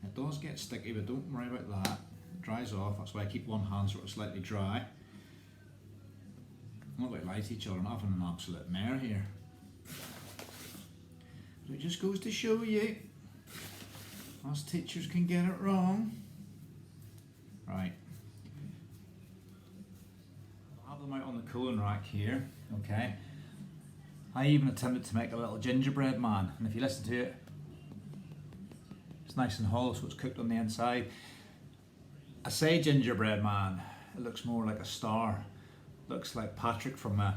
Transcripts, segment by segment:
It does get sticky, but don't worry about that. It dries off. That's why I keep one hand sort of slightly dry. I'm not going to lie to each other, I'm having an absolute mare here. But it just goes to show you, us teachers can get it wrong. Right. I'll have them out on the cooling rack here, okay? I even attempted to make a little gingerbread man, and if you listen to it, it's nice and hollow, so it's cooked on the inside. I say gingerbread man, it looks more like a star. Looks like Patrick from I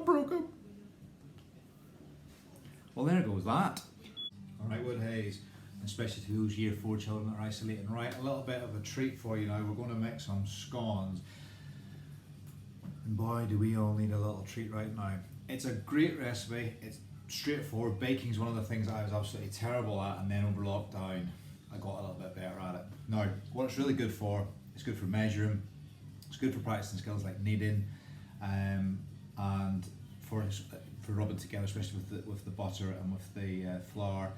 broke him. Well, there goes that. Alright, Wood Haze, especially to those year 4 children that are isolating. Right, a little bit of a treat for you now. We're going to make some scones. And boy, do we all need a little treat right now. It's a great recipe, it's straightforward. Baking is one of the things that I was absolutely terrible at, and then over lockdown I got a little bit better at it. Now, what it's really good for, it's good for measuring, it's good for practicing skills like kneading, and for rubbing together, especially with the butter and with the flour.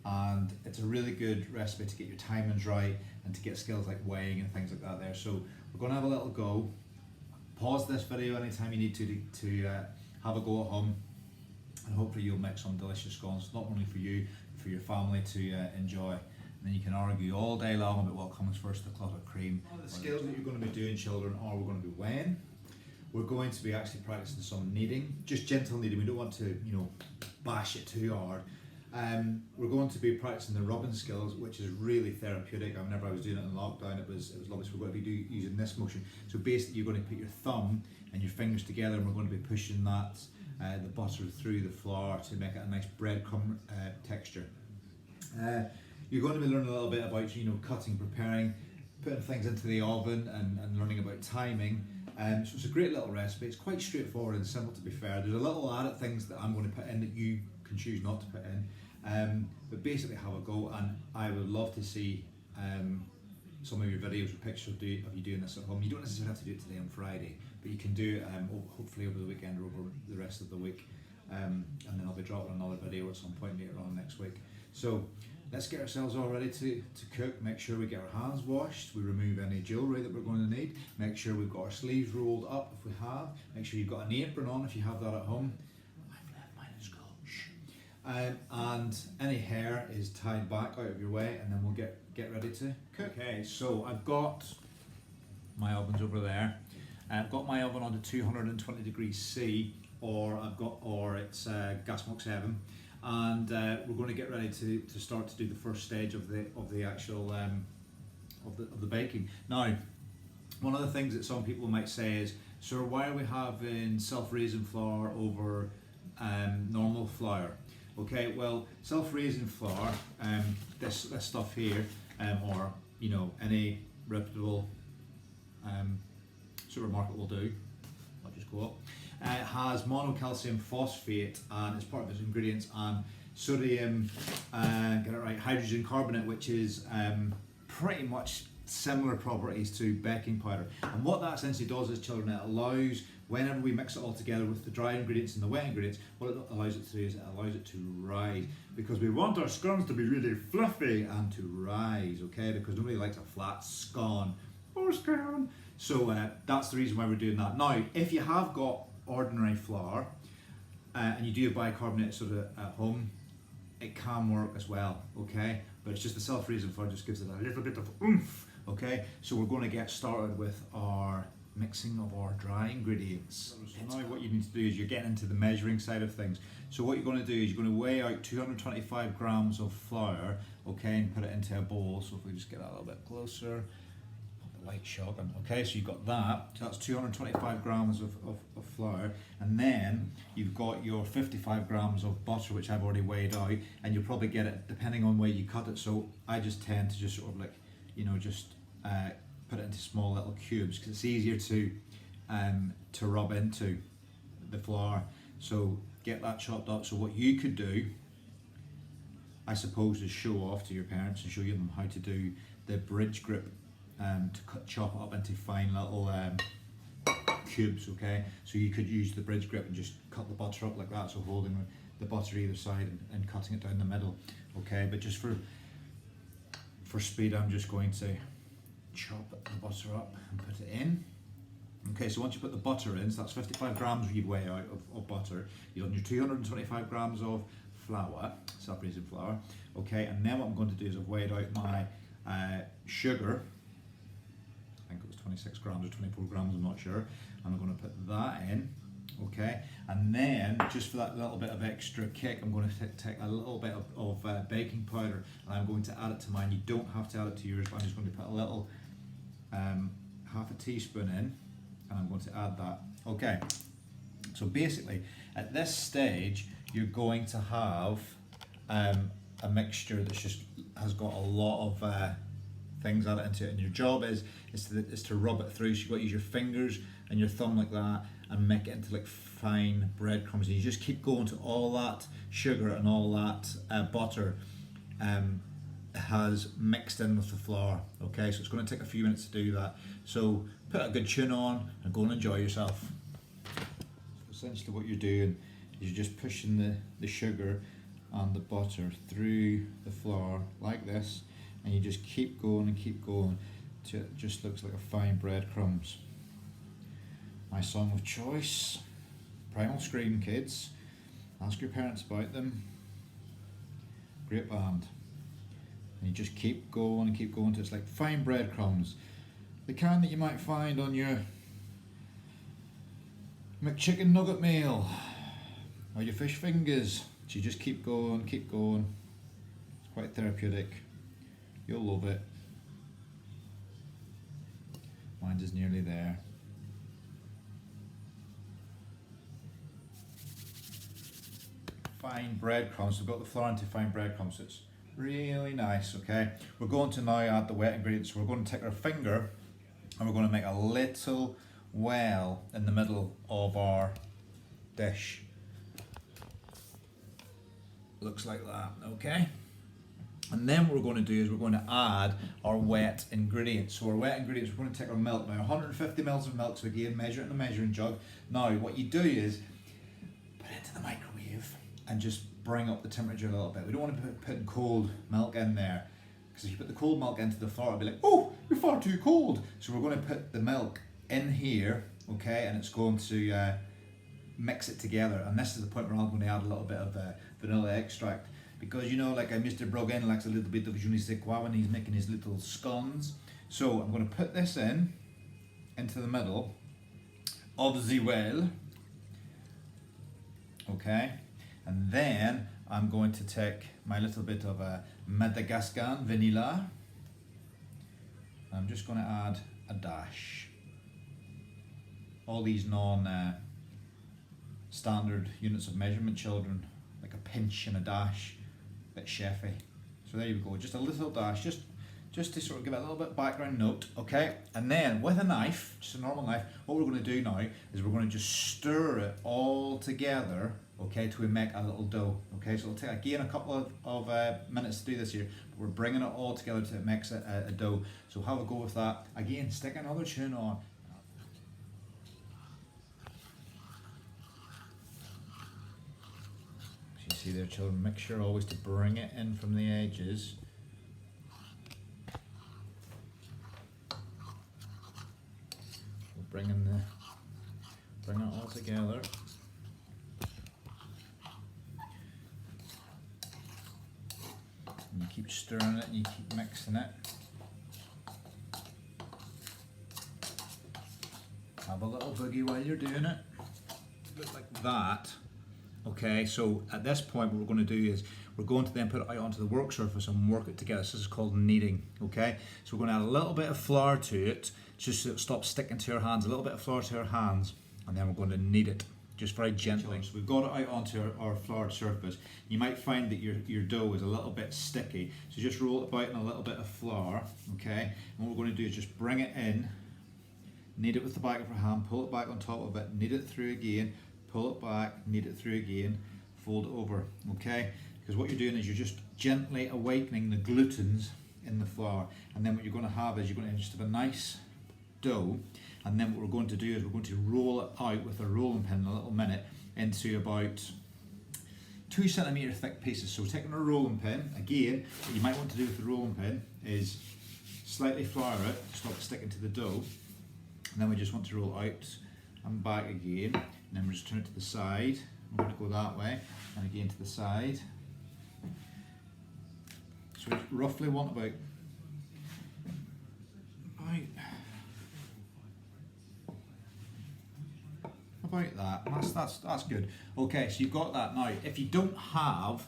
And it's a really good recipe to get your timings right and to get skills like weighing and things like that there. So we're going to have a little go. Pause this video anytime you need to have a go at home, and hopefully you'll make some delicious scones, not only for you, but for your family to enjoy. And then you can argue all day long about what comes first, the clotted cream. One of the skills that you're going to be doing, children, are we're going to be weighing. We're going to be actually practicing some kneading, just gentle kneading. We don't want to, bash it too hard. We're going to be practicing the rubbing skills, which is really therapeutic. Whenever I was doing it in lockdown, it was lovely. So we're going to be using this motion. So basically, you're going to put your thumb and your fingers together, and we're going to be pushing that the butter through the flour to make it a nice breadcrumb texture. You're going to be learning a little bit about cutting, preparing, putting things into the oven, and learning about timing. So it's a great little recipe. It's quite straightforward and simple, to be fair. There's a little added things that I'm going to put in that you can choose not to put in, but basically have a go. And I would love to see some of your videos or pictures of you doing this at home. You don't necessarily have to do it today on Friday, but you can do it hopefully over the weekend or over the rest of the week, and then I'll be dropping another video at some point later on next week. So let's get ourselves all ready to cook. Make sure we get our hands washed, we remove any jewellery that we're going to need, make sure we've got our sleeves rolled up if we have, make sure you've got an apron on if you have that at home. I've left mine in Scotch. And any hair is tied back out of your way, and then we'll get ready to cook. Okay, so I've got my ovens over there. I've got my oven on to 220 degrees C, or it's gas box oven. And we're going to get ready to start to do the first stage of the actual of the baking. Now, one of the things that some people might say is, "Sir, why are we having self-raising flour over normal flour?" Okay, well, self-raising flour, this stuff here, or any reputable supermarket will do. I'll just go up. It has monocalcium phosphate, and it's part of its ingredients, and sodium, get it right, hydrogen carbonate, which is pretty much similar properties to baking powder. And what that essentially does is, children, it allows, whenever we mix it all together with the dry ingredients and the wet ingredients, what it allows it to do is it allows it to rise, because we want our scones to be really fluffy and to rise, okay? Because nobody likes a flat scone or scone. So that's the reason why we're doing that. Now, if you have got ordinary flour and you do a bicarbonate soda at home, it can work as well, okay? But it's just the self-raising flour just gives it a little bit of oomph, okay? So we're going to get started with our mixing of our dry ingredients. So now what you need to do is you're getting into the measuring side of things. So what you're going to do is you're going to weigh out 225 grams of flour, okay, and put it into a bowl. So if we just get that a little bit closer, light shotgun. Okay, so you've got that, so that's 225 grams of flour, and then you've got your 55 grams of butter, which I've already weighed out, and you'll probably get it depending on where you cut it. So I just tend to just sort of like, put it into small little cubes, because it's easier to rub into the flour. So get that chopped up. So what you could do, I suppose, is show off to your parents and show them how to do the bridge grip, to chop it up into fine little cubes, okay? So you could use the bridge grip and just cut the butter up like that, so holding the butter either side and cutting it down the middle. Okay, but just for speed, I'm just going to chop the butter up and put it in. Okay, so once you put the butter in, so that's 55 grams you'd weigh out of butter. You've done your 225 grams of flour, separated flour. Okay, and then what I'm going to do is I've weighed out my sugar. I think it was 26 grams or 24 grams, I'm not sure. And I'm going to put that in. Okay, and then just for that little bit of extra kick, I'm going to take a little bit of baking powder and I'm going to add it to mine. You don't have to add it to yours, but I'm just going to put a little half a teaspoon in, and I'm going to add that. Okay, so basically at this stage you're going to have a mixture that's just has got a lot of things added into it, and your job is to rub it through. So you've got to use your fingers and your thumb like that and make it into like fine breadcrumbs, and you just keep going to all that sugar and all that butter has mixed in with the flour. Okay, so it's going to take a few minutes to do that, so put a good tune on and go and enjoy yourself. So essentially what you're doing is you're just pushing the sugar and the butter through the flour like this, and you just keep going till it just looks like a fine breadcrumbs. My song of choice, Primal Scream, kids. Ask your parents about them. Great band. And you just keep going till it's like fine breadcrumbs. The kind that you might find on your McChicken nugget meal or your fish fingers. So you just keep going. It's quite therapeutic. You'll love it. Mine is nearly there. Fine breadcrumbs. We've got the flour into fine breadcrumbs. So it's really nice. Okay, we're going to now add the wet ingredients. So we're going to take our finger and we're going to make a little well in the middle of our dish. Looks like that. Okay. And then what we're going to do is we're going to add our wet ingredients. So our wet ingredients, we're going to take our milk now, 150 mils of milk. So again, measure it in a measuring jug. Now what you do is put it into the microwave and just bring up the temperature a little bit. We don't want to put cold milk in there, because if you put the cold milk into the flour, it'll be like, oh, you're far too cold. So we're going to put the milk in here, okay, and it's going to mix it together. And this is the point where I'm going to add a little bit of vanilla extract, because you know, like Mr. Broggen likes a little bit of je ne sais quoi when he's making his little scones. So I'm going to put this into the middle of the well, okay, and then I'm going to take my little bit of Madagascar vanilla. I'm just going to add a dash. All these standard units of measurement, children, like a pinch and a dash, a bit chefy. So there you go, just a little dash, just to sort of give it a little bit background note, okay? And then with a knife, just a normal knife, what we're going to do now is we're going to just stir it all together, okay, till we make a little dough, okay? So it'll take again a couple of minutes to do this here, but we're bringing it all together to mix a dough. So have a go with that. Again, stick another tune on. So you see there, children, make sure always to bring it in from the edges. Bring it all together. And you keep stirring it and you keep mixing it. Have a little boogie while you're doing it. Look like that. Okay, so at this point what we're going to do is we're going to then put it out onto the work surface and work it together. This is called kneading, okay? So we're going to add a little bit of flour to it, just so it stops sticking to your hands, a little bit of flour to our hands, and then we're going to knead it, just very gently. So we've got it out onto our floured surface. You might find that your dough is a little bit sticky, so just roll it about in a little bit of flour, okay? And what we're going to do is just bring it in, knead it with the back of our hand, pull it back on top of it, knead it through again, pull it back, knead it through again, fold it over, okay? Because what you're doing is you're just gently awakening the glutens in the flour, and then what you're going to have is you're going to just have a nice dough, and then what we're going to do is we're going to roll it out with a rolling pin in a little minute into about 2 centimetre thick pieces. So taking a rolling pin, again, what you might want to do with the rolling pin is slightly flour it to stop it sticking to the dough. And then we just want to roll out and back again. And then we just turn it to the side. We're going to go that way, and again to the side. So we roughly want about that. That's good. Okay, so you've got that now. If you don't have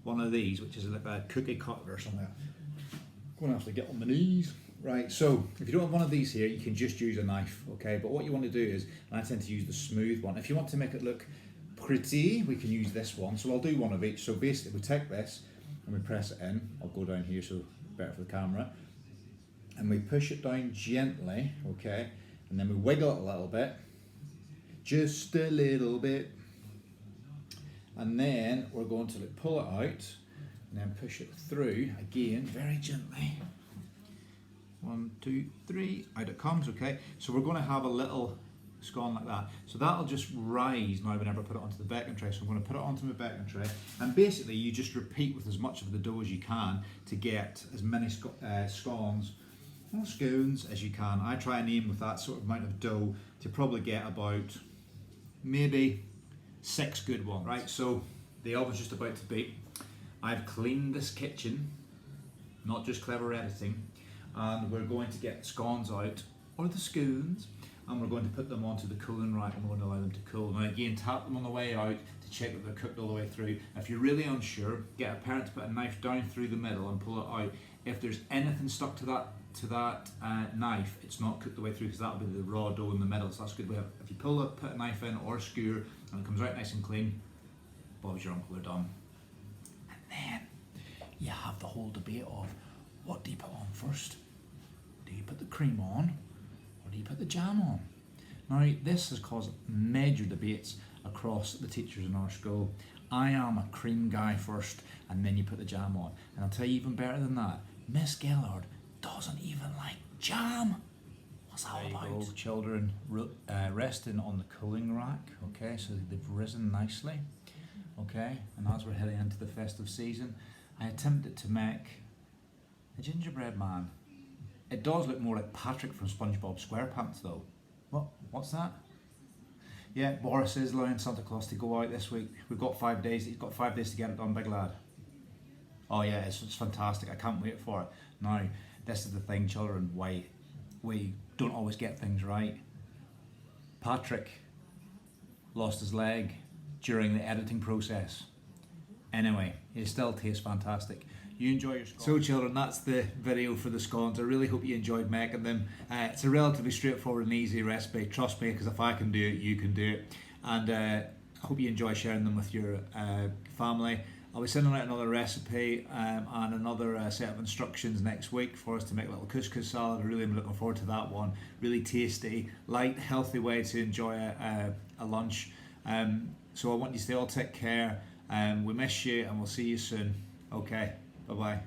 one of these, which is like a cookie cutter or something, I'm going to have to get on my knees. Right, so if you don't have one of these here, you can just use a knife, okay? But what you want to do is, and I tend to use the smooth one. If you want to make it look pretty, we can use this one. So I'll do one of each. So basically we take this and we press it in. I'll go down here so better for the camera. And we push it down gently, okay? And then we wiggle it a little bit. Just a little bit. And then we're going to pull it out and then push it through again, very gently. 1, 2, 3, out it comes, okay? So we're going to have a little scone like that. So that'll just rise now whenever I put it onto the baking tray. So I'm going to put it onto my baking tray, and basically you just repeat with as much of the dough as you can to get as many scones or scones as you can. I try and aim with that sort of amount of dough to probably get about maybe 6 good ones. Right, so the oven's just about to beat. I've cleaned this kitchen, not just clever editing, and we're going to get scones out, or the scones, and we're going to put them onto the cooling rack and we're going to allow them to cool. Now again, tap them on the way out to check that they're cooked all the way through. If you're really unsure, get a parent to put a knife down through the middle and pull it out. If there's anything stuck to that knife, it's not cooked the way through, because that'll be the raw dough in the middle. So that's a good way. If you put a knife in or a skewer and it comes out nice and clean, Bob's your uncle are done. And then you have the whole debate of, what do you put on first? Do you put the cream on, or do you put the jam on? Now, this has caused major debates across the teachers in our school. I am a cream guy first, and then you put the jam on. And I'll tell you even better than that, Miss Gillard doesn't even like jam. What's that all about? Go, children resting on the cooling rack, okay, so they've risen nicely, okay, and as we're heading into the festive season, I attempted to make a gingerbread man. It does look more like Patrick from SpongeBob SquarePants though. What's that? Yeah, Boris is allowing Santa Claus to go out this week. We've got 5 days. He's got 5 days to get it done, big lad. Oh yeah, it's fantastic. I can't wait for it. Now, this is the thing, children, why we don't always get things right. Patrick lost his leg during the editing process. Anyway, it still tastes fantastic. You enjoy your scones. So children, that's the video for the scones. I really hope you enjoyed making them. It's a relatively straightforward and easy recipe, trust me, because if I can do it, you can do it. And I hope you enjoy sharing them with your family. I'll be sending out another recipe and another set of instructions next week for us to make a little couscous salad. I really am looking forward to that one. Really tasty, light, healthy way to enjoy a lunch. So I want you to all take care. We miss you, and we'll see you soon. Okay, bye-bye.